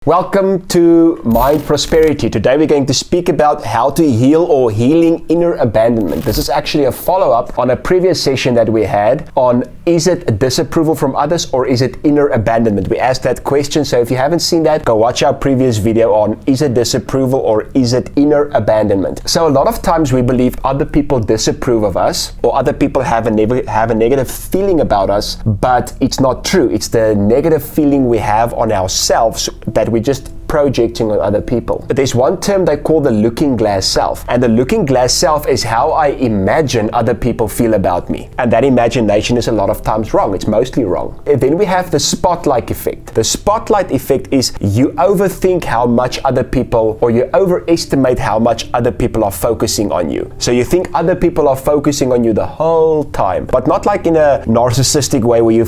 Welcome to Mind Prosperity. Today we're going to speak about how to heal or healing inner abandonment. This is actually a follow-up on a previous session that we had on is it disapproval from others or is it inner abandonment? We asked that question, so if you haven't seen that, go watch our previous video on is it disapproval or is it inner abandonment. So a lot of times we believe other people disapprove of us or other people have a negative feeling about us, but it's not true. It's the negative feeling we have on ourselves that we're just projecting on other people. But there's one term they call the looking glass self, and the looking glass self is how I imagine other people feel about me, and that imagination is a lot of times wrong. It's mostly wrong. And then we have the spotlight effect. The spotlight effect is you overthink how much other people, or you overestimate how much other people are focusing on you. So you think other people are focusing on you the whole time, but not like in a narcissistic way where you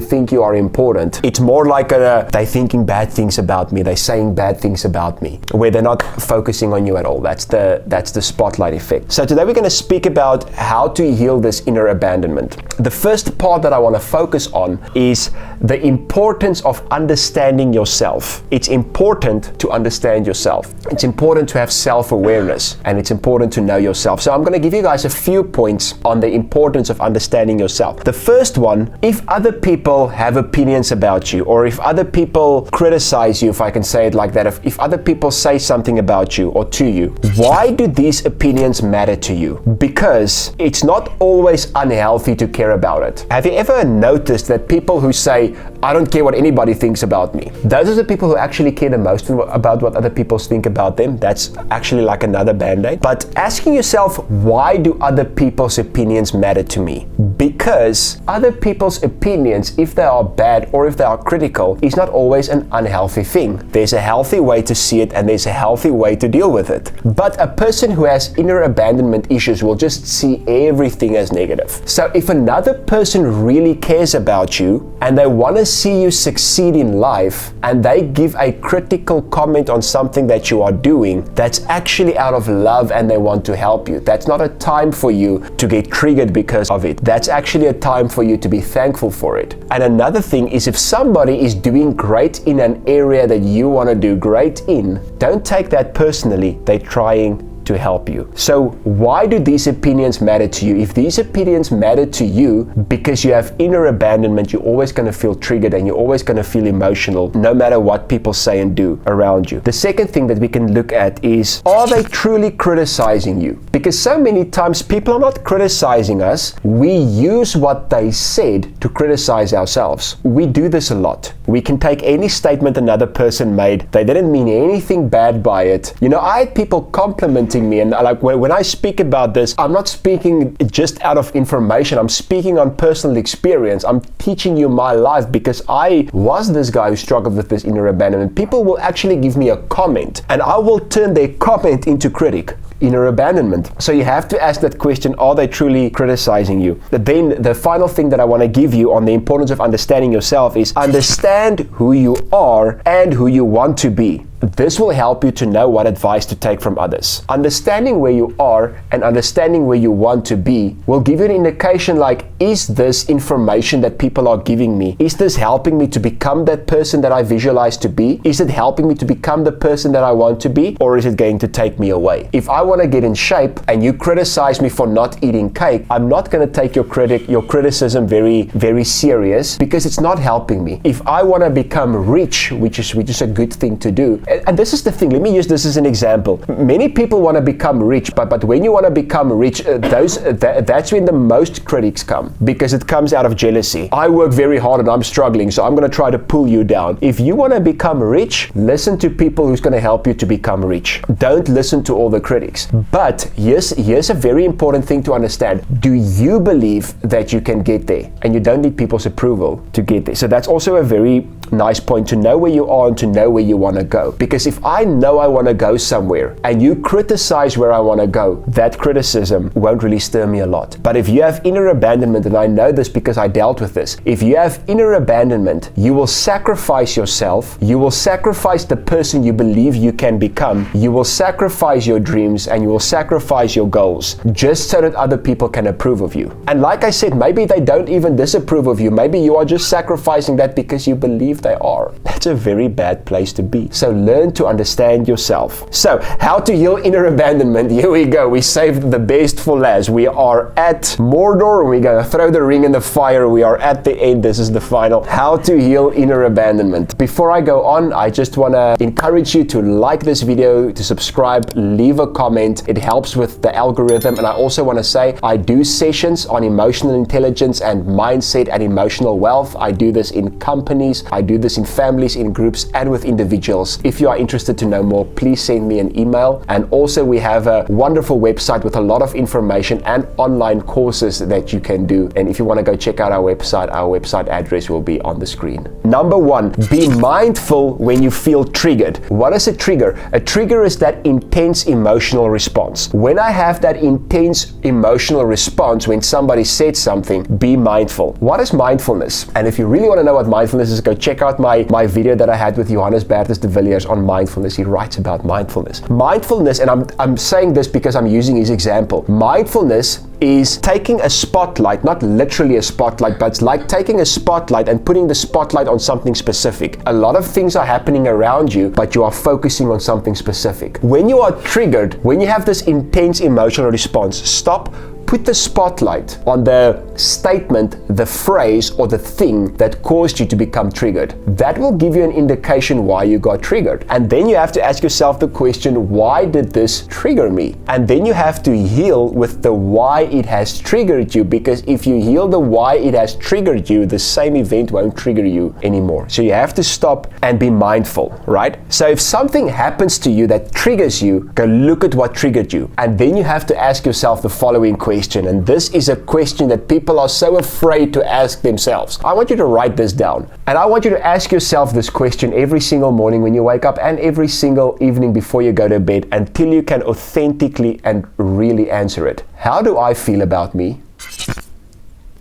think you are important. It's more like they thinking bad things about me, they saying bad things about me, where they're not focusing on you at all. That's the spotlight effect. So today we're going to speak about how to heal this inner abandonment. The first part that I want to focus on is the importance of understanding yourself. It's important to understand yourself. It's important to have self-awareness, and it's important to know yourself. So I'm going to give you guys a few points on the importance of understanding yourself. The first one, if other people have opinions about you, or if other people criticize you, if I can say it like that, if other people say something about you or to you, why do these opinions matter to you? Because it's not always unhealthy to care about it. Have you ever noticed that people who say, I don't care what anybody thinks about me, those are the people who actually care the most about what other people think about them? That's actually like another band-aid. But asking yourself, why do other people's opinions matter to me? Because other people's opinions, if they are bad or if they are critical, is not always an unhealthy thing. There's a healthy way to see it and there's a healthy way to deal with it. But a person who has inner abandonment issues will just see everything as negative. So if another person really cares about you and they want to see you succeed in life and they give a critical comment on something that you are doing, that's actually out of love and they want to help you. That's not a time for you to get triggered because of it. That's actually a time for you to be thankful for it. And another thing is, if somebody is doing great in an area that you want to do great in, don't take that personally. They're trying to help you. So why do these opinions matter to you? If these opinions matter to you because you have inner abandonment, you're always going to feel triggered and you're always going to feel emotional no matter what people say and do around you. The second thing that we can look at is, are they truly criticizing you? Because so many times people are not criticizing us. We use what they said to criticize ourselves. We do this a lot. We can take any statement another person made. They didn't mean anything bad by it. You know, I had people complimenting me, and like when I speak about this, I'm not speaking just out of information. I'm speaking on personal experience. I'm teaching you my life because I was this guy who struggled with this inner abandonment. People will actually give me a comment and I will turn their comment into critic. Inner abandonment. So you have to ask that question, are they truly criticizing you? Then the final thing that I want to give you on the importance of understanding yourself is understand who you are and who you want to be. This will help you to know what advice to take from others. Understanding where you are and understanding where you want to be will give you an indication like, is this information that people are giving me, is this helping me to become that person that I visualize to be? Is it helping me to become the person that I want to be? Or is it going to take me away? If I want to get in shape and you criticize me for not eating cake, I'm not going to take your criticism very, very serious because it's not helping me. If I want to become rich, which is a good thing to do, and this is the thing, let me use this as an example. Many people want to become rich, but when you want to become rich, that's when the most critics come, because it comes out of jealousy. I work very hard and I'm struggling, so I'm going to try to pull you down. If you want to become rich, listen to people who's going to help you to become rich. Don't listen to all the critics. But here's a very important thing to understand. Do you believe that you can get there? And you don't need people's approval to get there. So that's also a very nice point, to know where you are and to know where you want to go. Because if I know I want to go somewhere and you criticize where I want to go, that criticism won't really stir me a lot. But if you have inner abandonment, and I know this because I dealt with this, if you have inner abandonment, you will sacrifice yourself, you will sacrifice the person you believe you can become, you will sacrifice your dreams, and you will sacrifice your goals just so that other people can approve of you. And like I said, maybe they don't even disapprove of you. Maybe you are just sacrificing that because you believe believe they are. That's a very bad place to be. So learn to understand yourself. So, how to heal inner abandonment. Here we go. We saved the best for last. We are at Mordor. We're going to throw the ring in the fire. We are at the end. This is the final. How to heal inner abandonment. Before I go on, I just want to encourage you to like this video, to subscribe, leave a comment. It helps with the algorithm. And I also want to say I do sessions on emotional intelligence and mindset and emotional wealth. I do this in companies. I do this in families, in groups, and with individuals. If you are interested to know more, please send me an email. And also we have a wonderful website with a lot of information and online courses that you can do. And if you want to go check out our website address will be on the screen. Number 1, be mindful when you feel triggered. What is a trigger? A trigger is that intense emotional response. When I have that intense emotional response when somebody said something, be mindful. What is mindfulness? And if you really want to know what mindfulness is, go check out my video that I had with Johannes Bertus de Villiers on mindfulness. He writes about mindfulness. Mindfulness, and I'm saying this because I'm using his example. Mindfulness is taking a spotlight, not literally a spotlight, but it's like taking a spotlight and putting the spotlight on something specific. A lot of things are happening around you, but you are focusing on something specific. When you are triggered, when you have this intense emotional response, stop. Put the spotlight on the statement, the phrase, or the thing that caused you to become triggered. That will give you an indication why you got triggered. And then you have to ask yourself the question, why did this trigger me? And then you have to heal with the why it has triggered you, because if you heal the why it has triggered you, the same event won't trigger you anymore. So you have to stop and be mindful, right? So if something happens to you that triggers you, go look at what triggered you. And then you have to ask yourself the following question. And this is a question that people are so afraid to ask themselves. I want you to write this down. And I want you to ask yourself this question every single morning when you wake up and every single evening before you go to bed until you can authentically and really answer it. How do I feel about me?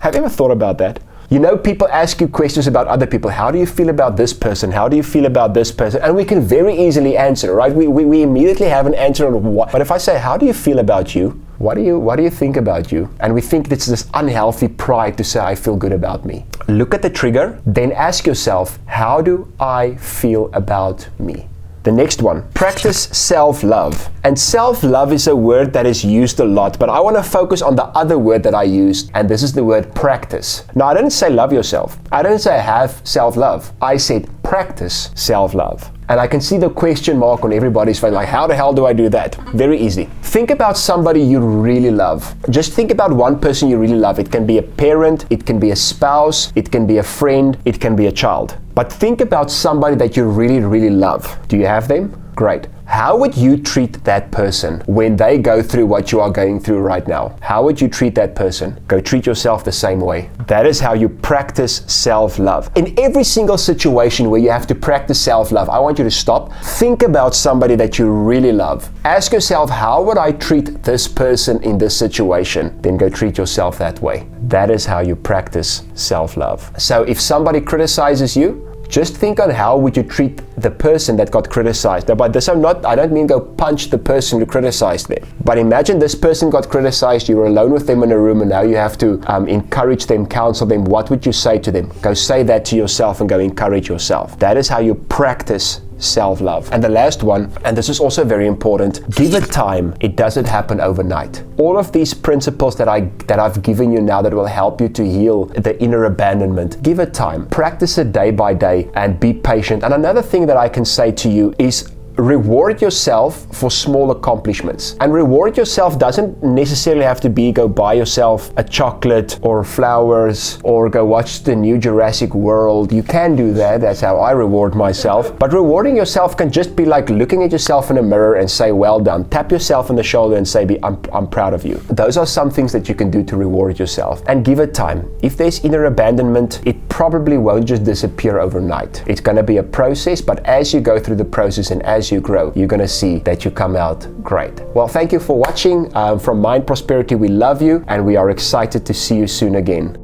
Have you ever thought about that? You know, people ask you questions about other people. How do you feel about this person? How do you feel about this person? And we can very easily answer, right? We immediately have an answer on what. But if I say, how do you feel about you? What do you think about you? And we think it's this unhealthy pride to say, I feel good about me. Look at the trigger, then ask yourself, how do I feel about me? The next one, practice self-love. And self-love is a word that is used a lot, but I want to focus on the other word that I used, and this is the word practice. Now, I didn't say love yourself. I didn't say have self-love. I said practice self-love. And I can see the question mark on everybody's face, like, how the hell do I do that? Very easy. Think about somebody you really love. Just think about one person you really love. It can be a parent, it can be a spouse, it can be a friend, it can be a child. But think about somebody that you really, really love. Do you have them? Great. How would you treat that person when they go through what you are going through right now? How would you treat that person? Go treat yourself the same way. That is how you practice self-love. In every single situation where you have to practice self-love, I want you to stop. Think about somebody that you really love. Ask yourself, how would I treat this person in this situation? Then go treat yourself that way. That is how you practice self-love. So if somebody criticizes you, just think on how would you treat the person that got criticized. Now, by this I don't mean go punch the person who criticized them. But imagine this person got criticized, you were alone with them in a room, and now you have to encourage them, counsel them. What would you say to them? Go say that to yourself and go encourage yourself. That is how you practice self-love. And the last one, and this is also very important, give it time. It doesn't happen overnight. All of these principles that I've given you now that will help you to heal the inner abandonment, give it time. Practice it day by day and be patient. And another thing that I can say to you is reward yourself for small accomplishments. And reward yourself doesn't necessarily have to be go buy yourself a chocolate or flowers or go watch the new Jurassic World. You can do that. That's how I reward myself. But rewarding yourself can just be like looking at yourself in a mirror and say, well done. Tap yourself on the shoulder and say, I'm proud of you. Those are some things that you can do to reward yourself. And give it time. If there's inner abandonment, it probably won't just disappear overnight. It's going to be a process, but as you go through the process and as you grow, you're going to see that you come out great. Well, thank you for watching. From Mind Prosperity, we love you and we are excited to see you soon again.